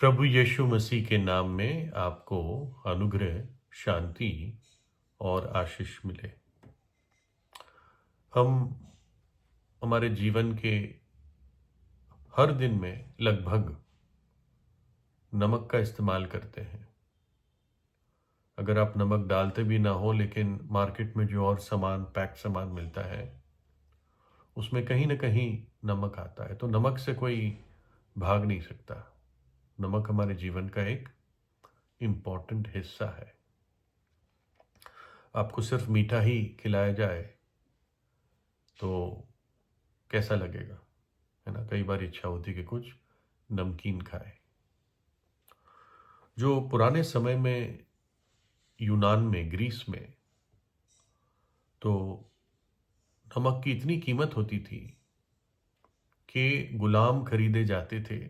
प्रभु यीशु मसीह के नाम में आपको अनुग्रह, शांति और आशीष मिले। हम हमारे जीवन के हर दिन में लगभग नमक का इस्तेमाल करते हैं। अगर आप नमक डालते भी ना हो, लेकिन मार्केट में जो और सामान, पैक्ड सामान मिलता है, उसमें कहीं ना कहीं नमक आता है। तो नमक से कोई भाग नहीं सकता। नमक हमारे जीवन का एक इम्पॉर्टेंट हिस्सा है। आपको सिर्फ मीठा ही खिलाया जाए तो कैसा लगेगा, है ना? कई बार इच्छा होती है कि कुछ नमकीन खाए। जो पुराने समय में यूनान में, ग्रीस में, तो नमक की इतनी कीमत होती थी कि गुलाम खरीदे जाते थे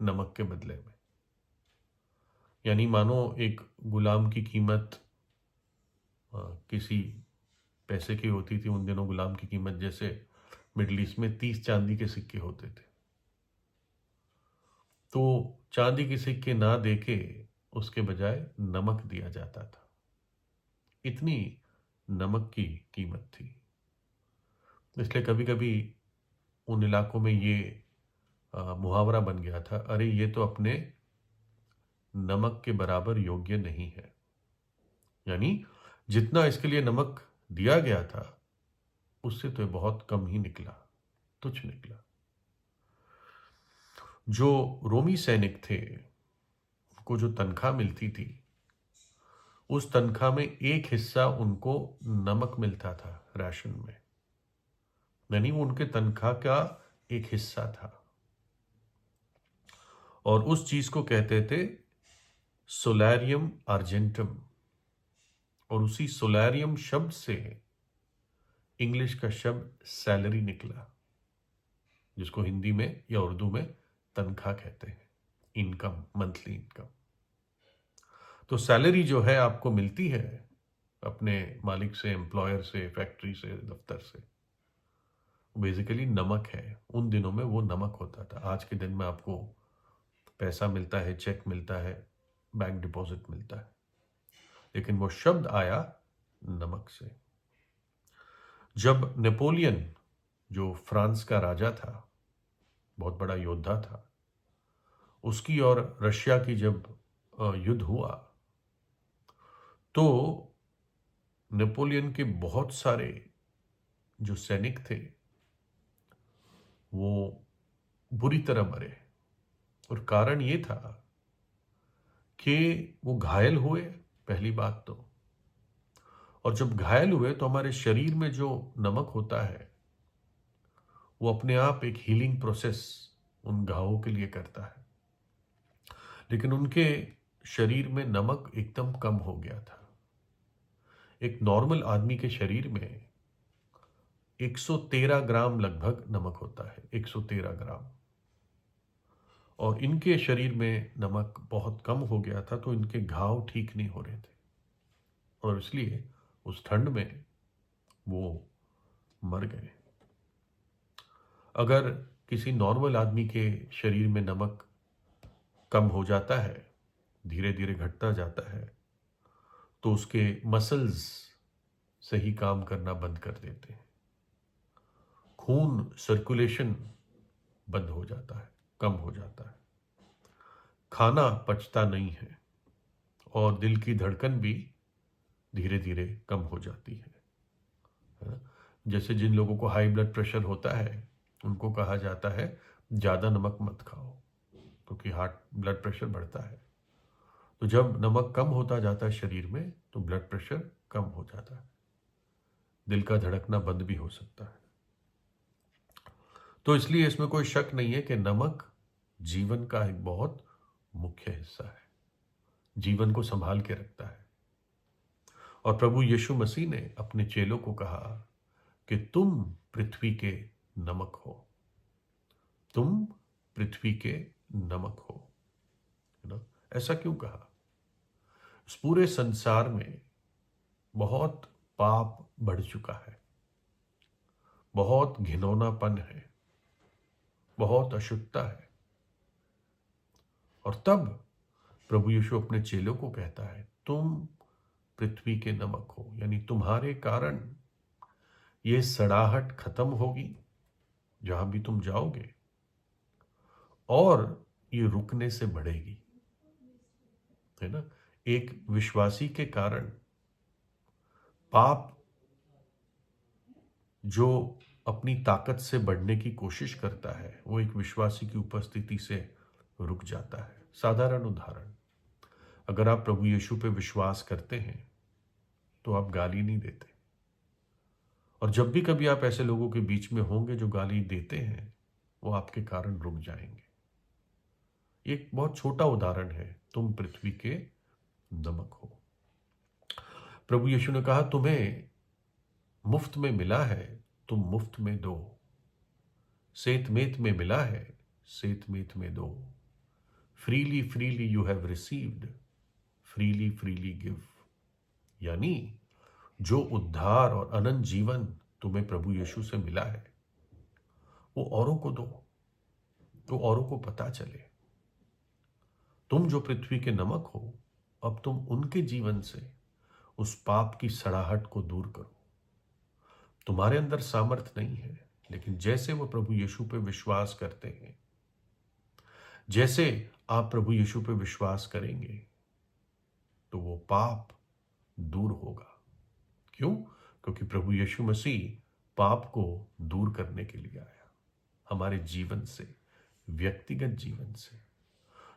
नमक के बदले में। यानी मानो एक गुलाम की कीमत किसी पैसे की होती थी। उन दिनों गुलाम की कीमत जैसे मिडिल ईस्ट में 30 चांदी के सिक्के होते थे। तो चांदी के सिक्के ना देके उसके बजाय नमक दिया जाता था। इतनी नमक की कीमत थी। इसलिए कभी कभी उन इलाकों में ये मुहावरा बन गया था, अरे ये तो अपने नमक के बराबर योग्य नहीं है। यानी जितना इसके लिए नमक दिया गया था, उससे तो ये बहुत कम ही निकला, तुच्छ निकला। जो रोमी सैनिक थे, उनको जो तनख्वाह मिलती थी, उस तनख्वाह में एक हिस्सा उनको नमक मिलता था राशन में। यानी वो उनके तनख्वाह का एक हिस्सा था। और उस चीज को कहते थे सोलैरियम आर्जेंटम। और उसी सोलैरियम शब्द से इंग्लिश का शब्द सैलरी निकला, जिसको हिंदी में या उर्दू में तनख्वाह कहते हैं, इनकम, मंथली इनकम। तो सैलरी जो है आपको मिलती है अपने मालिक से, एम्प्लॉयर से, फैक्ट्री से, दफ्तर से, बेसिकली नमक है। उन दिनों में वो नमक होता था। आज के दिन में आपको पैसा मिलता है, चेक मिलता है, बैंक डिपॉजिट मिलता है, लेकिन वो शब्द आया नमक से। जब नेपोलियन, जो फ्रांस का राजा था, बहुत बड़ा योद्धा था, उसकी और रशिया की जब युद्ध हुआ, तो नेपोलियन के बहुत सारे जो सैनिक थे वो बुरी तरह मरे। और कारण ये था कि वो घायल हुए, पहली बात तो। और जब घायल हुए तो हमारे शरीर में जो नमक होता है, वो अपने आप एक हीलिंग प्रोसेस उन घावों के लिए करता है। लेकिन उनके शरीर में नमक एकदम कम हो गया था। एक नॉर्मल आदमी के शरीर में 113 ग्राम लगभग नमक होता है, 113 ग्राम। और इनके शरीर में नमक बहुत कम हो गया था, तो इनके घाव ठीक नहीं हो रहे थे। और इसलिए उस ठंड में वो मर गए। अगर किसी नॉर्मल आदमी के शरीर में नमक कम हो जाता है, धीरे धीरे घटता जाता है, तो उसके मसल्स सही काम करना बंद कर देते हैं। खून सर्कुलेशन बंद हो जाता है, कम हो जाता है। खाना पचता नहीं है, और दिल की धड़कन भी धीरे धीरे कम हो जाती है ना? जैसे जिन लोगों को हाई ब्लड प्रेशर होता है, उनको कहा जाता है ज़्यादा नमक मत खाओ, क्योंकि हार्ट ब्लड प्रेशर बढ़ता है। तो जब नमक कम होता जाता है शरीर में, तो ब्लड प्रेशर कम हो जाता है, दिल का धड़कना बंद भी हो सकता है। तो इसलिए इसमें कोई शक नहीं है कि नमक जीवन का एक बहुत मुख्य हिस्सा है, जीवन को संभाल के रखता है। और प्रभु यीशु मसीह ने अपने चेलों को कहा कि तुम पृथ्वी के नमक हो, तुम पृथ्वी के नमक हो, है ना? ऐसा क्यों कहा? इस पूरे संसार में बहुत पाप बढ़ चुका है, बहुत घिनौनापन है, बहुत अशुद्धता है। और तब प्रभु यीशु अपने चेलों को कहता है, तुम पृथ्वी के नमक हो, यानी तुम्हारे कारण ये सड़ाहट खत्म होगी जहां भी तुम जाओगे, और ये रुकने से बढ़ेगी, है ना। एक विश्वासी के कारण पाप जो अपनी ताकत से बढ़ने की कोशिश करता है, वो एक विश्वासी की उपस्थिति से रुक जाता है। साधारण उदाहरण, अगर आप प्रभु यीशु पे विश्वास करते हैं तो आप गाली नहीं देते, और जब भी कभी आप ऐसे लोगों के बीच में होंगे जो गाली देते हैं, वो आपके कारण रुक जाएंगे। एक बहुत छोटा उदाहरण है, तुम पृथ्वी के नमक हो। प्रभु यीशु ने कहा, तुम्हें मुफ्त में मिला है, तुम मुफ्त में दो। सेतमेत में मिला है, सेतमेत में दो। Freely freely you have received, freely freely give. यानी जो उद्धार और अनंत जीवन तुम्हें प्रभु यीशु से मिला है, वो औरों को दो, तो औरों को पता चले। तुम जो पृथ्वी के नमक हो, अब तुम उनके जीवन से उस पाप की सड़ाहट को दूर करो। तुम्हारे अंदर सामर्थ नहीं है, लेकिन जैसे वो प्रभु यीशु पे विश्वास करते हैं, जैसे आप प्रभु यीशु पे विश्वास करेंगे, तो वो पाप दूर होगा। क्यों? क्योंकि प्रभु यीशु मसीह पाप को दूर करने के लिए आया, हमारे जीवन से, व्यक्तिगत जीवन से।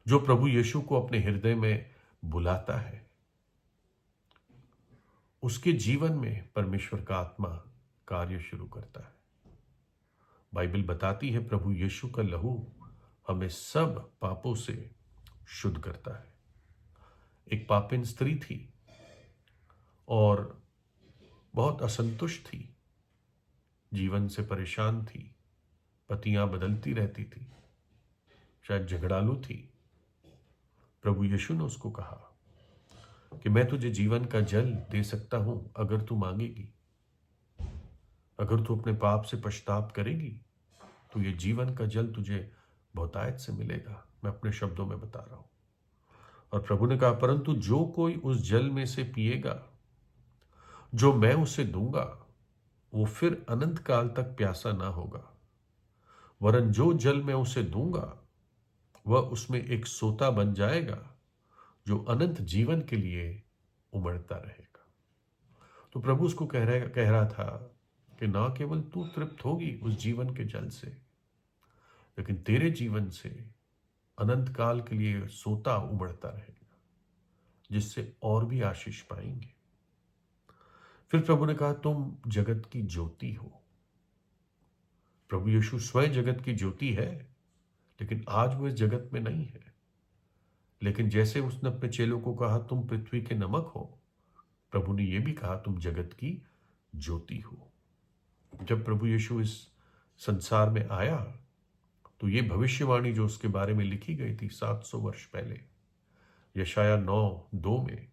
जो प्रभु यीशु को अपने हृदय में बुलाता है, उसके जीवन में परमेश्वर का आत्मा कार्य शुरू करता है। बाइबल बताती है, प्रभु यीशु का लहू हमें सब पापों से शुद्ध करता है। एक पापिन स्त्री थी और बहुत असंतुष्ट थी, जीवन से परेशान थी, पतियां बदलती रहती थी, शायद झगड़ालू थी। प्रभु यीशु ने उसको कहा कि मैं तुझे जीवन का जल दे सकता हूं अगर तू मांगेगी, अगर तू अपने पाप से पश्चाताप करेगी, तो ये जीवन का जल तुझे बहुतायत से मिलेगा। मैं अपने शब्दों में बता रहा हूं। और प्रभु ने कहा, परंतु जो कोई उस जल में से पिएगा जो मैं उसे दूंगा, वो फिर अनंत काल तक प्यासा ना होगा, वरन जो जल मैं उसे दूंगा वह उसमें एक सोता बन जाएगा जो अनंत जीवन के लिए उमड़ता रहेगा। तो प्रभु उसको कह रहा था कि ना केवल तू तृप्त होगी उस जीवन के जल से, लेकिन तेरे जीवन से अनंत काल के लिए सोता उमड़ता रहेगा, जिससे और भी आशीष पाएंगे। फिर प्रभु ने कहा, तुम जगत की ज्योति हो। प्रभु यीशु स्वयं जगत की ज्योति है, लेकिन आज वो इस जगत में नहीं है। लेकिन जैसे उसने अपने चेलों को कहा, तुम पृथ्वी के नमक हो, प्रभु ने यह भी कहा, तुम जगत की ज्योति हो। जब प्रभु यीशु इस संसार में आया, तो ये भविष्यवाणी जो उसके बारे में लिखी गई थी 700 वर्ष पहले, यशाया 9:2 में,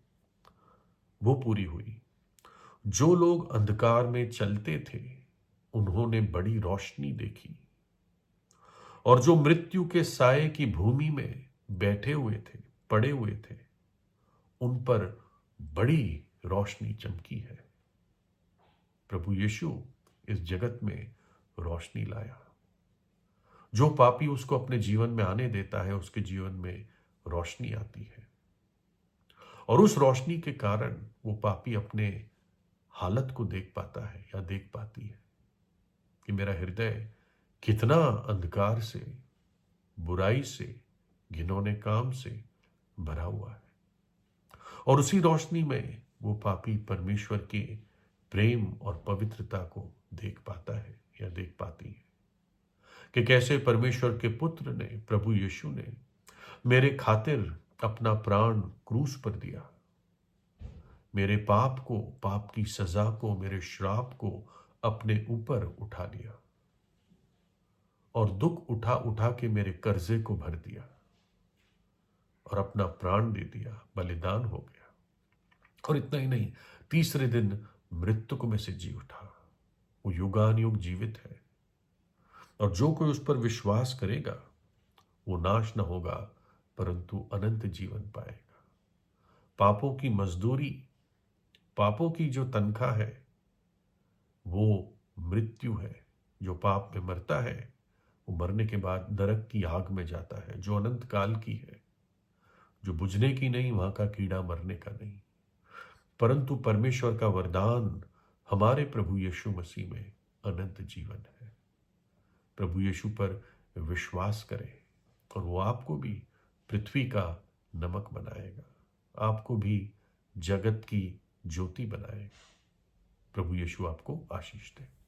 वो पूरी हुई। जो लोग अंधकार में चलते थे, उन्होंने बड़ी रोशनी देखी, और जो मृत्यु के साये की भूमि में बैठे हुए थे, पड़े हुए थे, उन पर बड़ी रोशनी चमकी है। प्रभु यीशु इस जगत में रोशनी लाया। जो पापी उसको अपने जीवन में आने देता है, उसके जीवन में रोशनी आती है, और उस रोशनी के कारण वो पापी अपने हालत को देख पाता है या देख पाती है कि मेरा हृदय कितना अंधकार से, बुराई से, घिनौने काम से भरा हुआ है। और उसी रोशनी में वो पापी परमेश्वर के प्रेम और पवित्रता को देख पाता है या देख पाती है कि कैसे परमेश्वर के पुत्र ने, प्रभु यीशु ने, मेरे खातिर अपना प्राण क्रूस पर दिया, मेरे पाप को, पाप की सजा को, मेरे श्राप को अपने ऊपर उठा लिया, और दुख उठा उठा के मेरे कर्जे को भर दिया, और अपना प्राण दे दिया, बलिदान हो गया। और इतना ही नहीं, तीसरे दिन मृतक में से जी उठा। वो युगानुयुग जीवित है, और जो कोई उस पर विश्वास करेगा वो नाश न होगा, परंतु अनंत जीवन पाएगा। पापों की मजदूरी, पापों की जो तनख्वाह है वो मृत्यु है। जो पाप में मरता है वो मरने के बाद नरक की आग में जाता है, जो अनंत काल की है, जो बुझने की नहीं, वहां का कीड़ा मरने का नहीं। परंतु परमेश्वर का वरदान हमारे प्रभु यीशु मसीह में अनंत जीवन है। प्रभु यीशु पर विश्वास करें और वो आपको भी पृथ्वी का नमक बनाएगा, आपको भी जगत की ज्योति बनाएगा। प्रभु यीशु आपको आशीष दे।